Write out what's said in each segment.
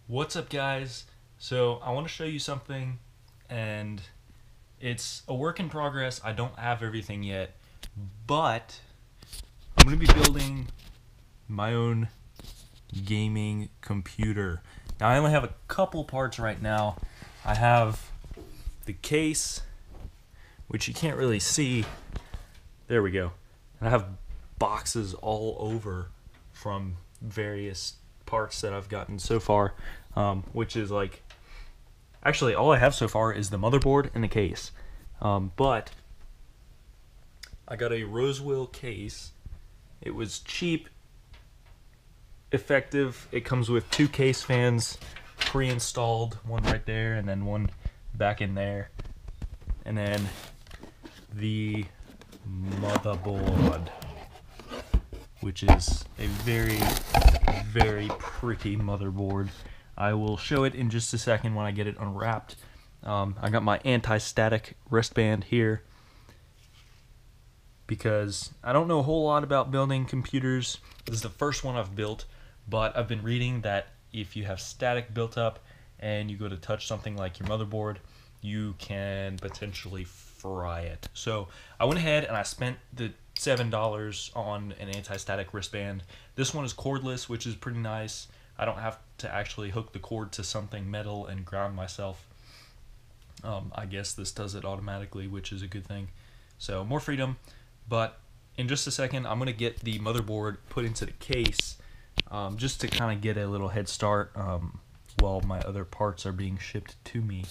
What's up, guys? So I want to show you something, and it's a work in progress. I don't have everything yet, but I'm going to be building my own gaming computer. Now I only have a couple parts right now. I have the case, which you can't really see. There we go. And I have boxes all over from various parts that I've gotten so far, which is like, actually all I have so far is the motherboard and the case, but I got a Rosewell case. It was cheap, effective. It comes with two case fans pre-installed, one right there and then one back in there, and then the motherboard, which is a very pretty motherboard. I will show it in just a second when I get it unwrapped. I got my anti-static wristband here because I don't know a whole lot about building computers. This is the first one I've built, but I've been reading that if you have static built up and you go to touch something like your motherboard, you can potentially fry it. So I went ahead and I spent the $7 on an anti-static wristband. This one is cordless, which is pretty nice. I don't have to actually hook the cord to something metal and ground myself. I guess this does it automatically, which is a good thing. So more freedom. But in just a second, I'm going to get the motherboard put into the case, just to kind of get a little head start while my other parts are being shipped to me.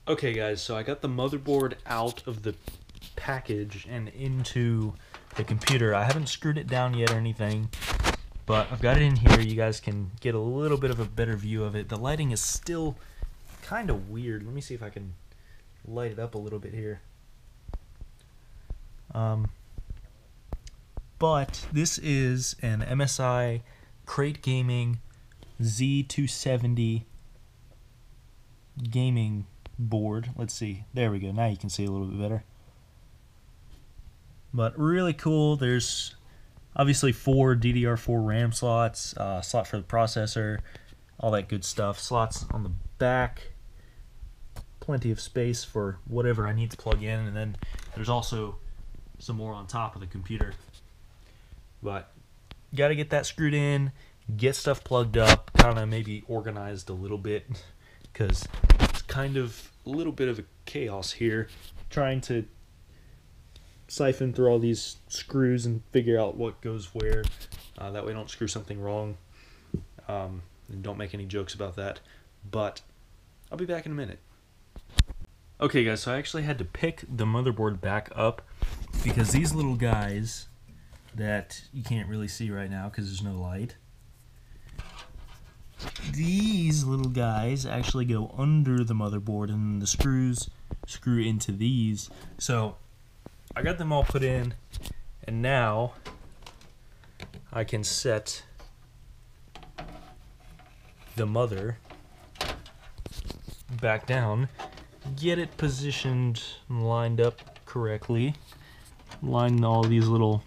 Okay guys, so I got the motherboard out of the package and into the computer. I haven't screwed it down yet or anything, but I've got it in here. You guys can get a little bit of a better view of it. The lighting is still kind of weird. Let me see if I can light it up a little bit here. But this is an MSI Crate Gaming Z270 gaming board. Let's see. There we go. Now you can see a little bit better. But really cool. There's obviously 4 DDR4 RAM slots, slot for the processor, all that good stuff. Slots on the back, plenty of space for whatever I need to plug in, and then there's also some more on top of the computer. But got to get that screwed in, get stuff plugged up, kind of maybe organized a little bit, because it's kind of a little bit of a chaos here, trying to siphon through all these screws and figure out what goes where. That way I don't screw something wrong, and don't make any jokes about that. But I'll be back in a minute. Okay guys, so I actually had to pick the motherboard back up because these little guys that you can't really see right now because there's no light, these little guys actually go under the motherboard, and the screws screw into these. So I got them all put in, and now I can set the mother back down, get it positioned and lined up correctly, line all these little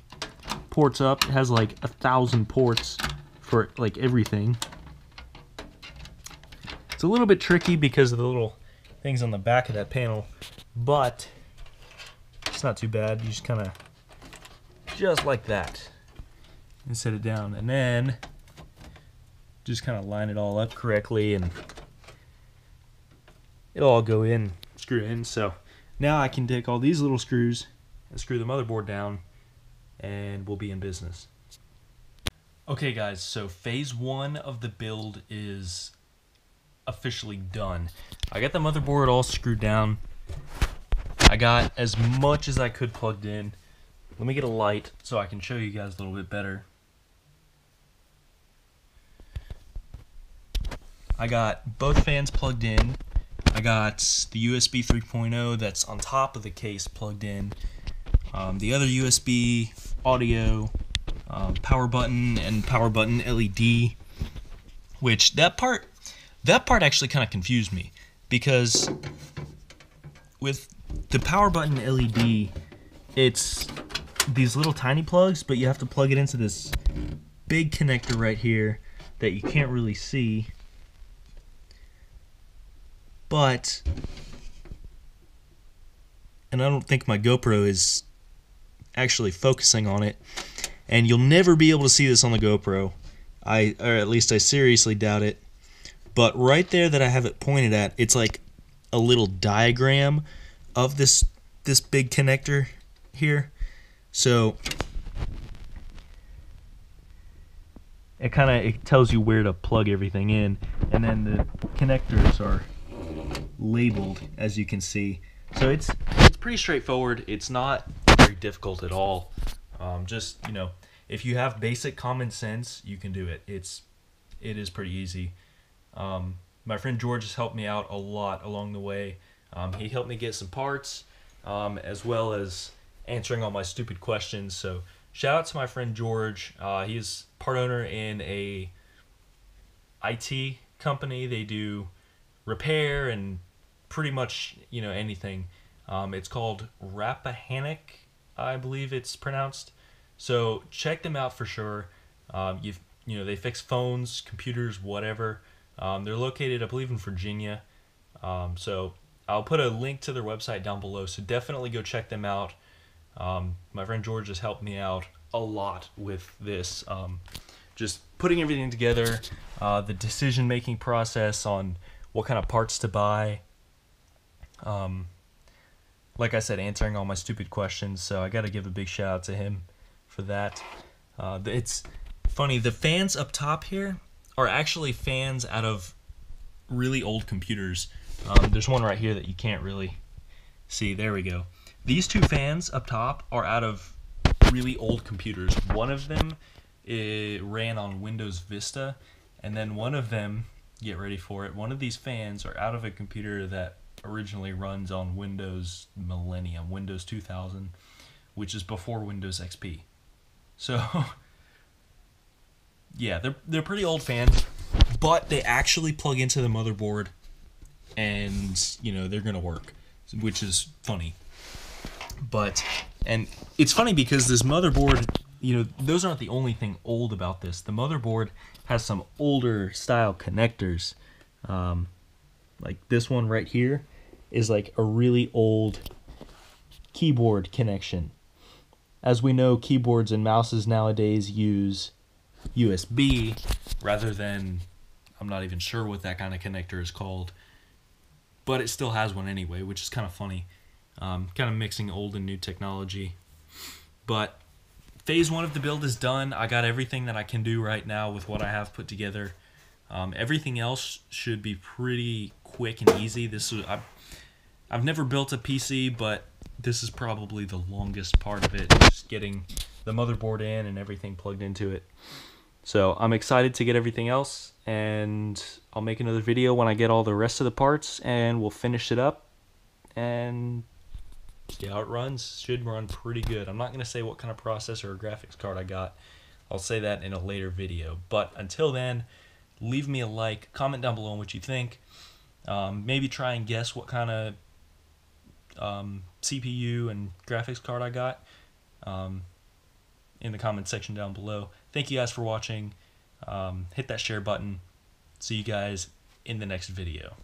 ports up. It has like 1,000 ports for like everything. It's a little bit tricky because of the little things on the back of that panel, but it's not too bad. You just kind of, just like that, and set it down, and then just kind of line it all up correctly, and it'll all go in, screw in. So now I can take all these little screws and screw the motherboard down, and we'll be in business. Okay guys, so phase 1 of the build is officially done. I got the motherboard all screwed down. I got as much as I could plugged in. Let me get a light so I can show you guys a little bit better. I got both fans plugged in. I got the USB 3.0 that's on top of the case plugged in. The other USB, audio, power button, and power button LED, which that part actually kind of confused me, because with the power button LED, it's these little tiny plugs, but you have to plug it into this big connector right here that you can't really see, but, and I don't think my GoPro is actually focusing on it, and you'll never be able to see this on the GoPro, or at least I seriously doubt it, but right there that I have it pointed at, it's like a little diagram of this big connector here. So it tells you where to plug everything in, and then the connectors are labeled, as you can see. So it's pretty straightforward. It's not very difficult at all. Just, you know, if you have basic common sense, you can do it. It is pretty easy. My friend George has helped me out a lot along the way. He helped me get some parts, as well as answering all my stupid questions. So shout out to my friend George. He's part owner in a IT company. They do repair and pretty much, you know, anything. It's called Rappahannock, I believe it's pronounced. So check them out for sure. You know, they fix phones, computers, whatever. They're located, I believe, in Virginia. So I'll put a link to their website down below, so definitely go check them out. My friend George has helped me out a lot with this, just putting everything together, the decision-making process on what kind of parts to buy. Like I said, answering all my stupid questions, so I got to give a big shout out to him for that. It's funny, the fans up top here are actually fans out of really old computers. There's one right here that you can't really see. There we go. These two fans up top are out of really old computers. One of them ran on Windows Vista, and then one of them, get ready for it, one of these fans are out of a computer that originally runs on Windows Millennium, Windows 2000, which is before Windows XP. So yeah, they're pretty old fans, but they actually plug into the motherboard, and you know they're gonna work, which is funny. And it's funny because this motherboard, you know, those aren't the only thing old about this. The motherboard has some older style connectors. Like this one right here is like a really old keyboard connection. As we know, keyboards and mouses nowadays use USB rather than, I'm not even sure what that kind of connector is called, but it still has one anyway, which is kind of funny. Kind of mixing old and new technology. But phase one of the build is done. I got everything that I can do right now with what I have put together. Everything else should be pretty quick and easy. I've never built a PC, but this is probably the longest part of it, just getting the motherboard in and everything plugged into it. So I'm excited to get everything else, and I'll make another video when I get all the rest of the parts, and we'll finish it up and see how it runs. Should run pretty good. I'm not going to say what kind of processor or graphics card I got. I'll say that in a later video. But until then, leave me a like, comment down below on what you think. Maybe try and guess what kind of CPU and graphics card I got in the comment section down below. Thank you guys for watching. Hit that share button. See you guys in the next video.